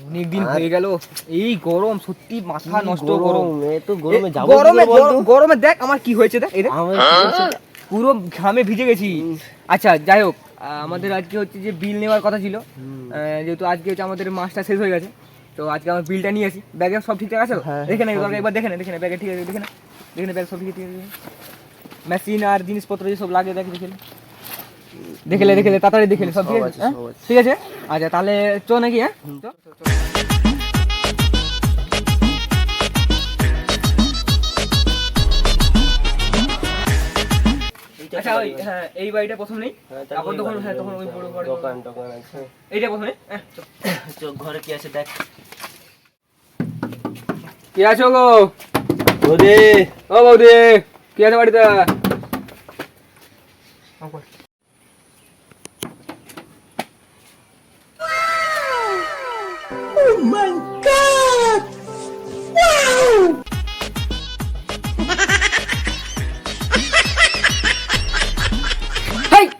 অনেকদিন হয়ে গেল, এই গরম সত্যি মাথা নষ্ট। গরমে দেখ আমার কি হয়েছে, দেখ পুরো ঘামে ভিজে গেছি। আচ্ছা যাই হোক, আমাদের আজকে হচ্ছে যে বিল নেওয়ার কথা ছিল, যেহেতু আজকে হচ্ছে আমাদের মাসটা শেষ হয়ে গেছে, তো আজকে আমার বিলটা নিয়ে আসি। ব্যাগে সব ঠিকঠাক আছে? দেখে নে একবার, দেখে নে ব্যাগে ঠিক আছে, দেখে নে ব্যাগ সব ঠিক আছে। মেশিন আর জিনিসপত্র যেসব লাগে দেখ, দেখে লে তাড়াতাড়ি দেখে লে সব ঠিক আছে। ঠিক আছে, আচ্ছা তাহলে চো নাকি? হ্যাঁ আচ্ছা ওই হ্যাঁ এই বাড়িটা প্রথম নেই, তারপর তখন হ্যাঁ তখন ওই বড় বড় দোকান আছে, এইটা প্রথমে। চল ঘরে কি আছে দেখ। কি আছো গো বৌদি? ও বৌদি কি আছে বাড়িতে?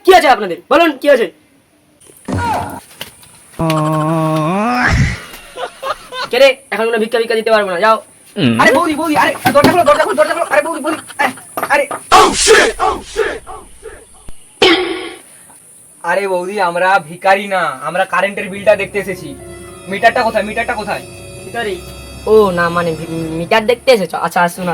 কি আছে আপনাদের বলুন, কি আছে? কে রে, এখন কোনো ভিক্ষা দিতে পারবো না, যাও। আরে বৌদি আরে দরজা খোলো। আরে বৌদি আরে আরে বৌদি আমরা ভিখারি না, আমরা কারেন্টের বিলটা দেখতে এসেছি। মিটারটা কোথায়? ভিতরে? ও না, মানে মিটার দেখতে এসেছো? আচ্ছা আসুন।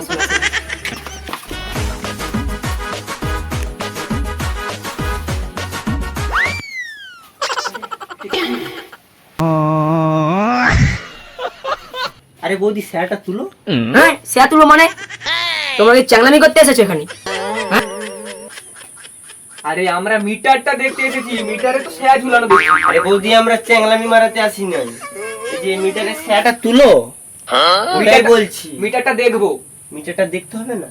আরে বৌদি স্যারটা তুলো। হ্যাঁ স্যার তুলো মানে? তোমরা কি চ্যাংলামি করতে এসেছো এখানে? আরে আমরা মিটারটা দেখতে এসেছি, মিটারে তো শেয়া ঝুলানো দেখছি। আরে বৌদি আমরা চ্যাংলামি মারাতে আসি নাই, এই যে মিটারের স্যারটা তুলো, ওটাই বলছি। মিটারটা দেখবো। মিটারটা দেখতে হবে না?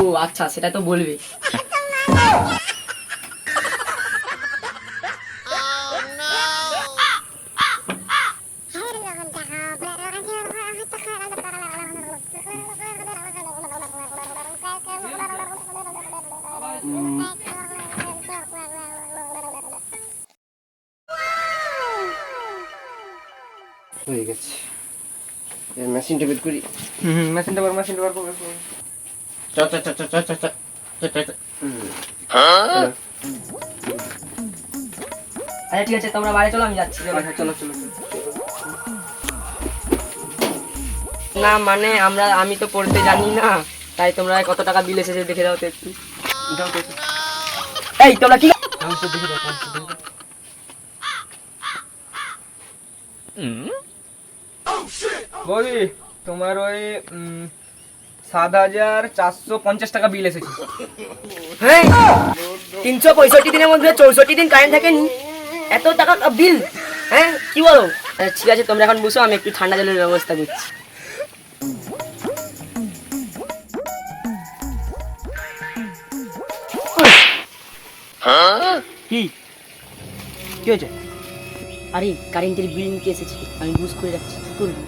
ও আচ্ছা, সেটা তো বলবে। হয়ে গেছে, এই মেশিনটা বের করি। মেশিনটা বার করো। চ আচ্ছা ঠিক আছে, তোমরা বাইরে চলো, আমি যাচ্ছি। চলো। না মানে আমি তো পড়তে জানি না, তাই তোমরা কত টাকা বিল এসেছে দেখে দাও তো একটু। এই তোমরা কি বৌদি তোমার ওই ৭,৪৫০ টাকা বিল এসেছে। হ্যাঁ ৩৬৫ দিনের মধ্যে ৬৪ দিন কারেন্ট থাকেনি, এত টাকা বিল? হ্যাঁ কি বলো? ঠিক আছে তোমরা এখন বসো, আমি একটু ঠান্ডা জলের ব্যবস্থা করছি। কি হয়েছে? আরে কারেন্টের বিল নিতে এসেছি, আমি বুঝ করে রাখছি, কি করবি?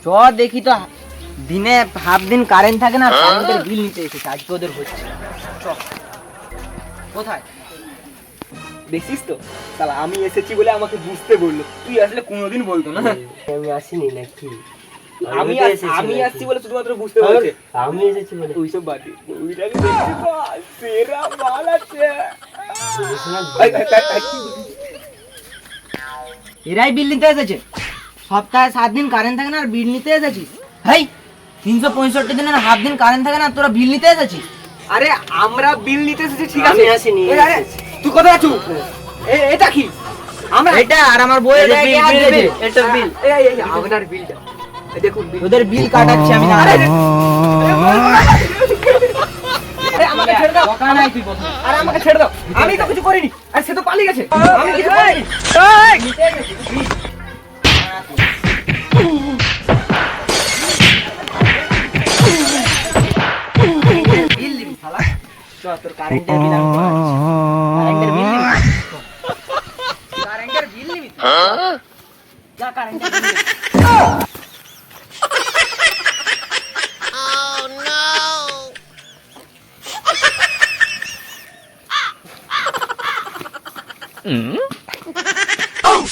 চ দেখি তো, দিনে হাফ দিন কারেন্ট থাকে না, কারেন্টের বিল নিতে এসেছে আজকে ওদের হচ্ছে। কোথায় দেখছিস তো? তাহলে আমি এসেছি বলে আমাকে বুঝতে বললো, তুই আসলে কোনোদিন বলতো না। আমি আসিনি নাকি? আমি আসছি বলে শুধুমাত্র বুঝতে বলছে। আমি এসেছি বলে ওইসব বাদ ওইটাকে দেখছি তো, সেরা মাল আছে। এরাই বিল নিতে এসেছে? সপ্তাহে 7 দিন কারেন্ট থাকে না আর বিল নিতে এসেছিস? হেই 365 দিনের হাফ দিন কারেন্ট থাকে না, তোরা বিল নিতে এসেছিস? আরে আমরা বিল নিতে এসেছি, ঠিক আছে। আমি আসিনি। আরে তুই কোথায় আছো? এটা কি? আমরা এটা আর আমার বইয়ের ব্যাগে হাত দেবে, এটা বিল। এই আপনার বিলটা দেখুন, ওদের বিল কাটাচ্ছি আমি। আমাকে ছেড়ে দাও, দোকান নাই তুই প্রথম। আরে আমাকে ছেড়ে দাও, আমি তো কিছু করিনি। আরে সে তো পালিয়ে গেছে, আমি কিছু করিনি। বিল দিবি শালা, চ তোর কারেন্টের বিল আমি কারেন্টের বিল দিবি, কারেন্টের বিল নিবি? যা কারেন্টের বিল দিবি। Oh,